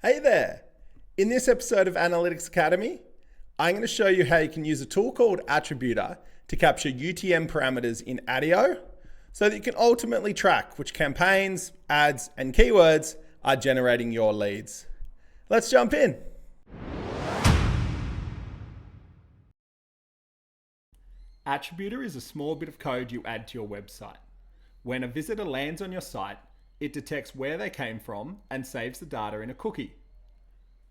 Hey there! In this episode of Analytics Academy, I'm going to show you how you can use a tool called Attributor to capture UTM parameters in Attio so that you can ultimately track which campaigns, ads, and keywords are generating your leads. Let's jump in. Attributor is a small bit of code you add to your website. When a visitor lands on your site, it detects where they came from and saves the data in a cookie.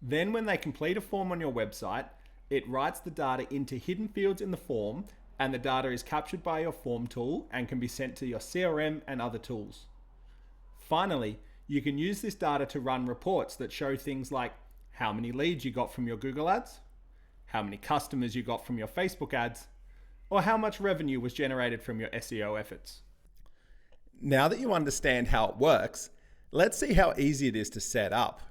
Then when they complete a form on your website, it writes the data into hidden fields in the form, and the data is captured by your form tool and can be sent to your CRM and other tools. Finally, you can use this data to run reports that show things like how many leads you got from your Google ads, how many customers you got from your Facebook ads, or how much revenue was generated from your SEO efforts. Now that you understand how it works, let's see how easy it is to set up.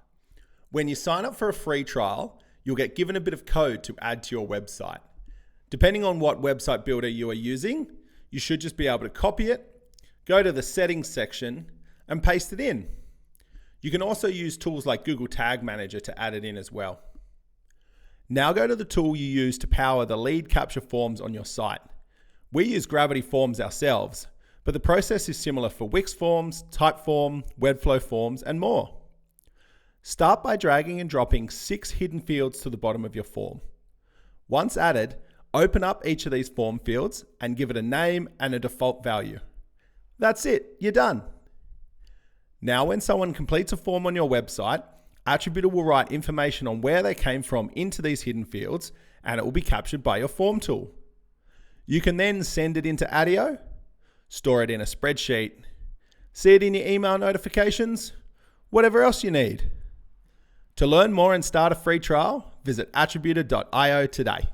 When you sign up for a free trial, you'll get given a bit of code to add to your website. Depending on what website builder you are using, you should just be able to copy it, go to the settings section, and paste it in. You can also use tools like Google Tag Manager to add it in as well. Now go to the tool you use to power the lead capture forms on your site. We use Gravity Forms ourselves, but the process is similar for Wix Forms, Typeform, Webflow Forms, and more. Start by dragging and dropping 6 hidden fields to the bottom of your form. Once added, open up each of these form fields and give it a name and a default value. That's it, you're done. Now when someone completes a form on your website, Attributor will write information on where they came from into these hidden fields, and it will be captured by your form tool. You can then send it into Attio, store it in a spreadsheet, see it in your email notifications, whatever else you need. To learn more and start a free trial, visit attributor.io today.